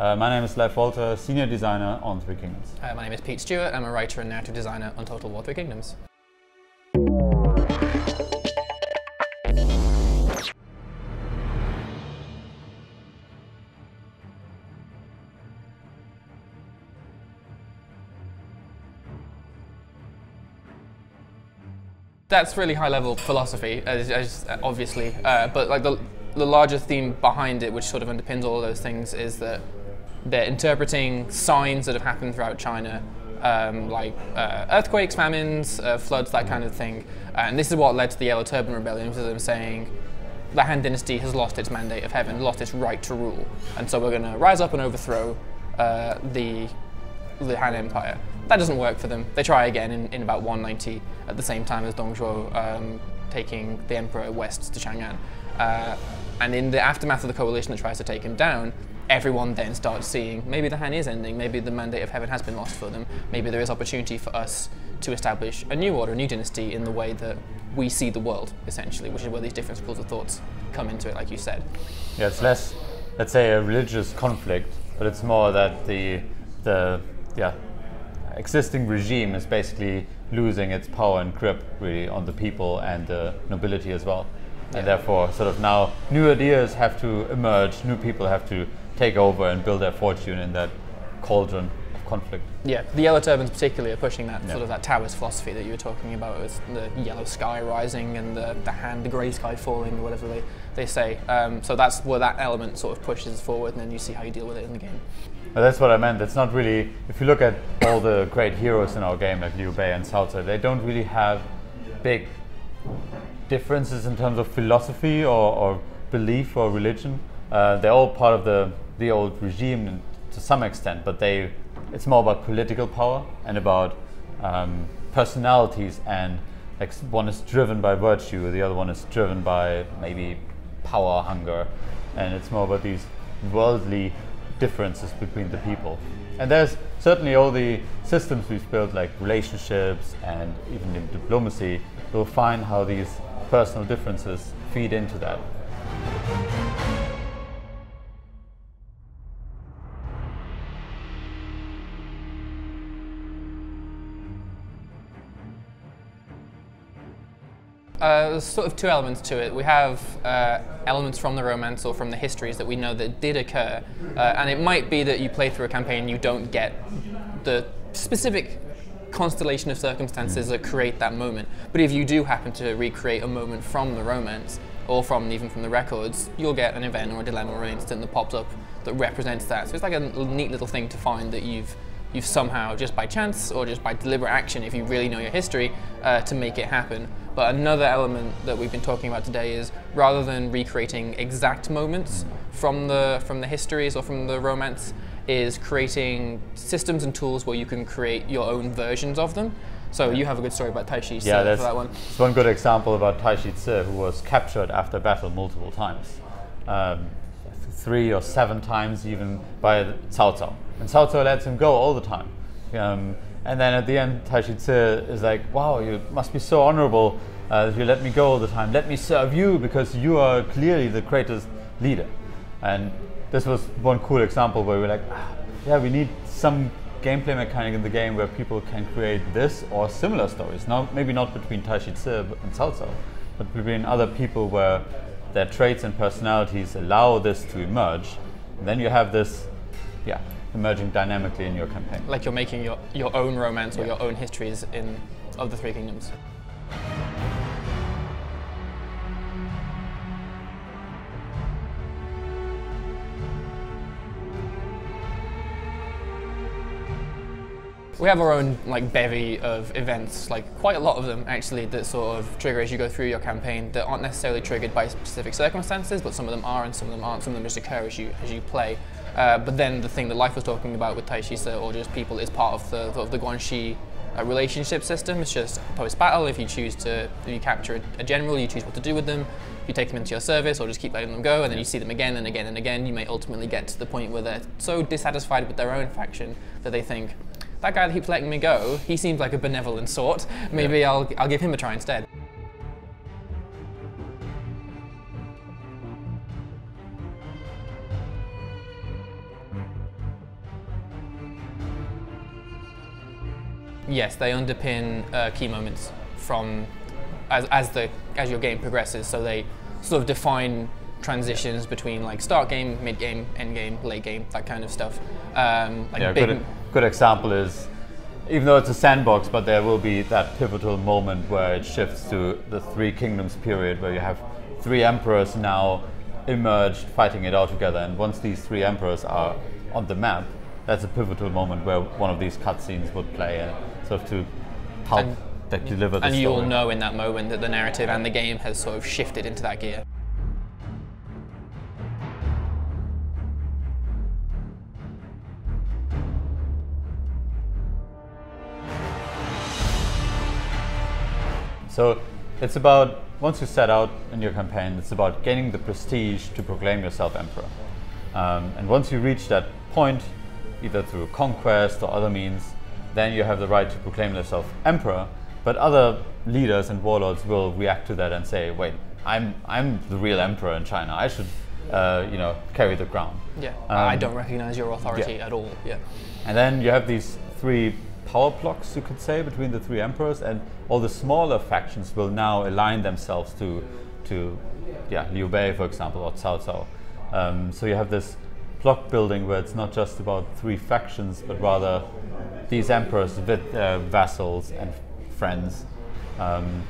My name is Leif Walter, Senior Designer on Three Kingdoms. My name is Pete Stewart. I'm a writer and narrative designer on Total War Three Kingdoms. That's really high-level philosophy, obviously, but like the larger theme behind it, which sort of underpins all of those things, is that they're interpreting signs that have happened throughout China, like earthquakes, famines, floods, that kind of thing. And this is what led to the Yellow Turban Rebellion, which is them saying the Han Dynasty has lost its mandate of heaven, lost its right to rule, and so we're going to rise up and overthrow the Han Empire. That doesn't work for them. They try again in about 190, at the same time as Dong Zhuo taking the emperor west to Chang'an. And in the aftermath of the coalition that tries to take him down, everyone then starts seeing maybe the Han is ending, maybe the mandate of heaven has been lost for them, maybe there is opportunity for us to establish a new order, a new dynasty in the way that we see the world, essentially, which is where these different schools of thoughts come into it, like you said. Yeah, it's less, let's say, a religious conflict, but it's more that the existing regime is basically losing its power and grip really on the people and the nobility as well. Yeah. And therefore, sort of now, new ideas have to emerge, new people have to take over and build their fortune in that cauldron of conflict. Yeah, the Yellow Turbans particularly are pushing that sort of that Taoist philosophy that you were talking about, with the yellow sky rising and the grey sky falling, or whatever they say. So that's where that element sort of pushes forward, and then you see how you deal with it in the game. Well, that's what I meant. It's not really, if you look at all the great heroes in our game, like Liu Bei and Cao Cao, they don't really have big differences in terms of philosophy or belief or religion. They're all part of the old regime to some extent, but it's more about political power and about personalities, and like one is driven by virtue, the other one is driven by maybe power, hunger, and it's more about these worldly differences between the people. And there's certainly all the systems we've built, like relationships and even in diplomacy, we'll find how these personal differences feed into that. There's sort of two elements to it. We have elements from the romance or from the histories that we know that did occur, and it might be that you play through a campaign and you don't get the specific constellation of circumstances that create that moment. But if you do happen to recreate a moment from the romance, or even from the records, you'll get an event or a dilemma or an incident that pops up that represents that. So it's like a neat little thing to find that you've somehow, just by chance or just by deliberate action, if you really know your history, to make it happen. But another element that we've been talking about today is, rather than recreating exact moments from the histories or from the romance, is creating systems and tools where you can create your own versions of them. So you have a good story about Taishi for that one. It's one good example about Taishi Ci, who was captured after battle multiple times. 3 or 7 times even by Cao Cao. And Cao Cao lets him go all the time. And then at the end, Taishi Ci is like, wow, you must be so honorable that you let me go all the time. Let me serve you, because you are clearly the greatest leader. And this was one cool example where we're like, yeah, we need some gameplay mechanic in the game where people can create this or similar stories. Now, maybe not between Taishi Ci and Cao Cao, but between other people where their traits and personalities allow this to emerge. And then you have this, emerging dynamically in your campaign. Like you're making your own romance or your own histories of the Three Kingdoms. We have our own bevy of events, quite a lot of them actually, that sort of trigger as you go through your campaign, that aren't necessarily triggered by specific circumstances, but some of them are and some of them aren't. Some of them just occur as you play. But then the thing that Leif was talking about with Taishi Ci or just people is part of the Guanxi relationship system. It's just post-battle, if you capture a general, you choose what to do with them. If you take them into your service or just keep letting them go, and then you see them again and again and again, you may ultimately get to the point where they're so dissatisfied with their own faction that they think, that guy that keeps letting me go, he seems like a benevolent sort. Maybe I'll give him a try instead. yes, they underpin key moments from as your game progresses. So they sort of define transitions between like start game, mid game, end game, late game, that kind of stuff. Good example is, even though it's a sandbox, but there will be that pivotal moment where it shifts to the Three Kingdoms period, where you have three emperors now emerged fighting it out together. And once these three emperors are on the map, that's a pivotal moment where one of these cutscenes would play, and sort of to help deliver the story. And you'll know in that moment that the narrative and the game has sort of shifted into that gear. So it's about, once you set out in your campaign, it's about gaining the prestige to proclaim yourself emperor. And once you reach that point, either through conquest or other means, then you have the right to proclaim yourself emperor. But other leaders and warlords will react to that and say, wait, I'm the real emperor in China. I should carry the crown. Yeah, I don't recognize your authority at all. Yeah. And then you have these three power blocks, you could say, between the three emperors, and all the smaller factions will now align themselves to Liu Bei, for example, or Cao Cao. So you have this block building where it's not just about three factions, but rather these emperors with their vassals and friends. And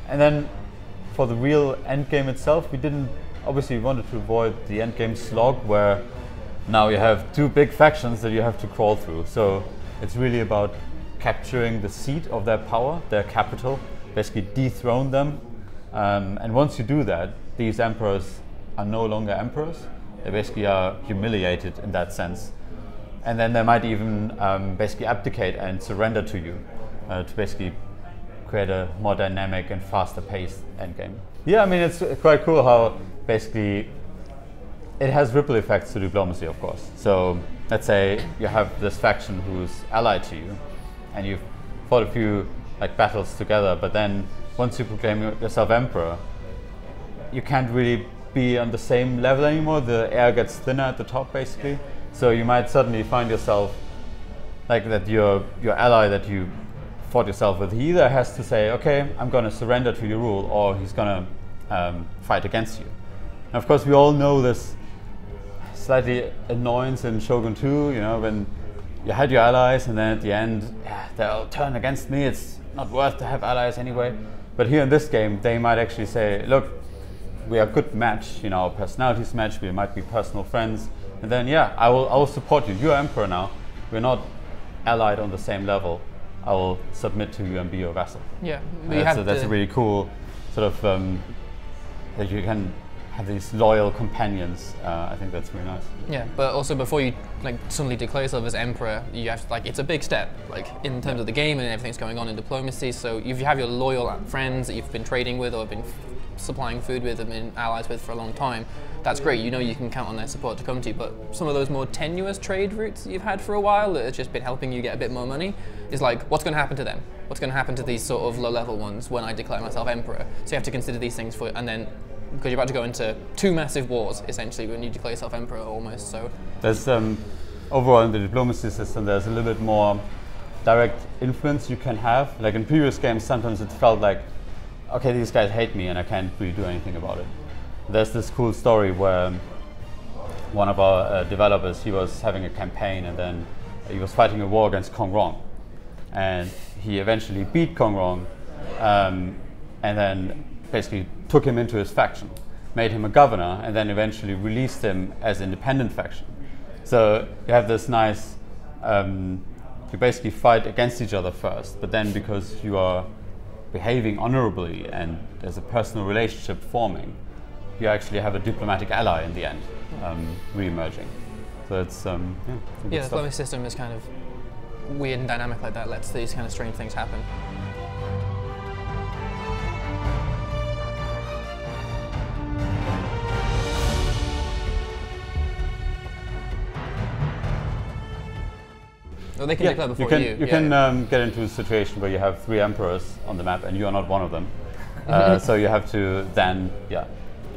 then for the real endgame itself, we wanted to avoid the endgame slog where now you have two big factions that you have to crawl through. So it's really about capturing the seat of their power, their capital, basically dethrone them. And once you do that, these emperors are no longer emperors. They basically are humiliated in that sense. And then they might even basically abdicate and surrender to you to basically create a more dynamic and faster paced endgame. Yeah, I mean, it's quite cool how basically it has ripple effects to diplomacy, of course. So let's say you have this faction who's allied to you, and you've fought a few battles together, but then once you proclaim yourself emperor, you can't really be on the same level anymore. The air gets thinner at the top, basically. So you might suddenly find yourself that your ally that you fought yourself with, he either has to say, okay, I'm going to surrender to your rule, or he's going to fight against you. And of course, we all know this slightly annoyance in Shogun 2, when you had your allies and then at the end, they'll turn against me, it's not worth to have allies anyway. But here in this game, they might actually say, look, we are a good match, our personalities match, we might be personal friends, and then I will support you. You're emperor now. We're not allied on the same level. I will submit to you and be your vassal. Yeah, so that's a really cool sort of that you can have these loyal companions. I think that's really nice. Yeah, but also before you suddenly declare yourself as emperor, you have to, it's a big step in terms of the game and everything's going on in diplomacy. So if you have your loyal friends that you've been trading with or been supplying food with and been allies with for a long time, that's great. You can count on their support to come to you. But some of those more tenuous trade routes that you've had for a while that has just been helping you get a bit more money is what's going to happen to them? What's going to happen to these sort of low-level ones when I declare myself emperor? So you have to consider these things and then because you're about to go into two massive wars essentially when you declare yourself emperor almost. So there's overall in the diplomacy system, there's a little bit more direct influence you can have. Like in previous games, sometimes it felt like, okay, these guys hate me and I can't really do anything about it. There's this cool story where one of our developers, he was having a campaign and then he was fighting a war against Kong Rong. And he eventually beat Kong Rong and then basically took him into his faction, made him a governor, and then eventually released him as independent faction. So you have this nice, you basically fight against each other first, but then because you are behaving honorably and there's a personal relationship forming, you actually have a diplomatic ally in the end, re-emerging. So it's the diplomacy system is kind of weird and dynamic like that, lets these kind of strange things happen. Well, they can declare before you. You can get into a situation where you have three emperors on the map and you are not one of them. So you have to then,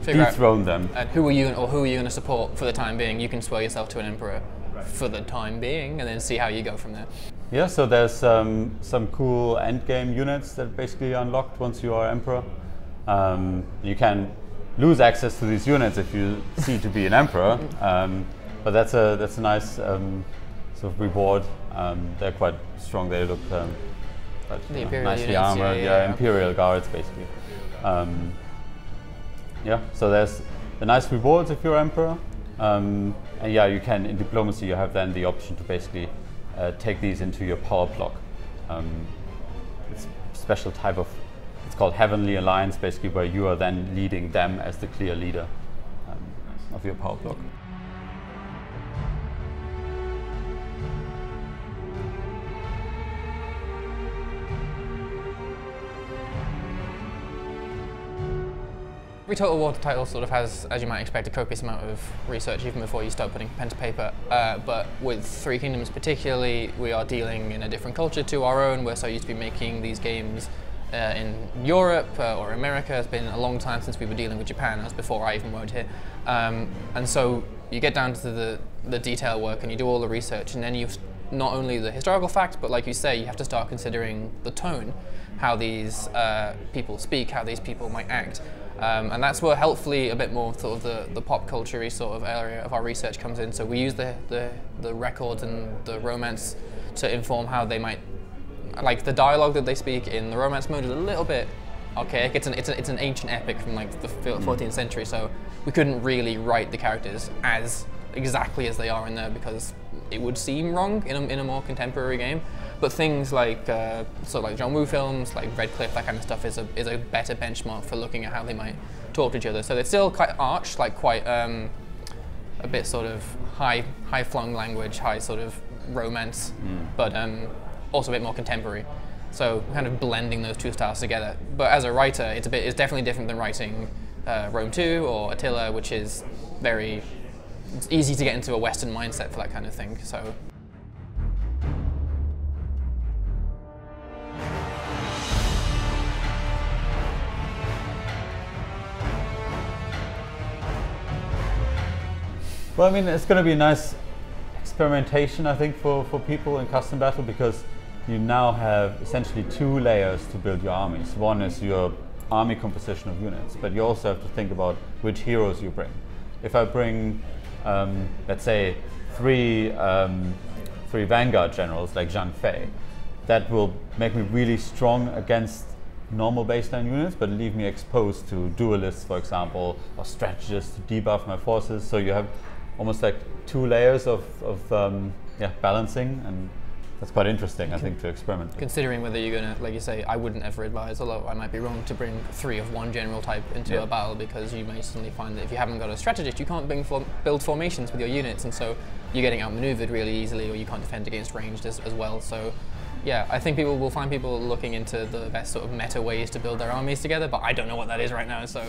dethrone them. And who are you going to support for the time being? You can swear yourself to an emperor for the time being, and then see how you go from there. Yeah, so there's some cool endgame units that basically are unlocked once you are Emperor. You can lose access to these units if you see to be an Emperor, but that's a nice sort of reward. They're quite strong. They look nicely units, armored. Yeah, Imperial Guards basically. Yeah, so there's the nice rewards if you're Emperor. And yeah, you can, in diplomacy, you have then the option to basically take these into your power block. It's a special type of, it's called Heavenly Alliance, basically, where you are then leading them as the clear leader of your power block. Every Total War title sort of has, as you might expect, a copious amount of research even before you start putting pen to paper. But with Three Kingdoms particularly, we are dealing in a different culture to our own. We're so used to be making these games in Europe or America. It's been a long time since we were dealing with Japan. That was before I even worked here. And so you get down to the detail work and you do all the research, and then you've not only the historical facts, but like you say, you have to start considering the tone, how these people speak, how these people might act. And that's where helpfully a bit more sort of the pop culture-y sort of area of our research comes in. So we use the records and the romance to inform how they might, like the dialogue that they speak in the romance mode is a little bit archaic. It's an ancient epic from like the 14th century, so we couldn't really write the characters as exactly as they are in there because it would seem wrong in a more contemporary game. But things like sort of like John Woo films, like Red Cliff, that kind of stuff is a better benchmark for looking at how they might talk to each other. So it's still quite arch, like quite a bit sort of high flung language, high sort of romance, but also a bit more contemporary. So kind of blending those two styles together. But as a writer, it's definitely different than writing Rome 2 or Attila, which is it's easy to get into a Western mindset for that kind of thing. So. Well, I mean, it's going to be a nice experimentation, I think, for people in custom battle, because you now have essentially two layers to build your armies. One is your army composition of units, but you also have to think about which heroes you bring. If I bring, let's say, three Vanguard generals like Zhang Fei, that will make me really strong against normal baseline units, but leave me exposed to duelists, for example, or strategists to debuff my forces. So you have almost like two layers of balancing, and that's quite interesting, I think, to experiment with. Considering whether you're going to, like you say, I wouldn't ever advise, although I might be wrong, to bring 3 of one general type into a battle, because you may suddenly find that if you haven't got a strategist, you can't build formations with your units, and so you're getting outmaneuvered really easily, or you can't defend against ranged as well. So yeah, I think people will find people looking into the best sort of meta ways to build their armies together, but I don't know what that is right now, so.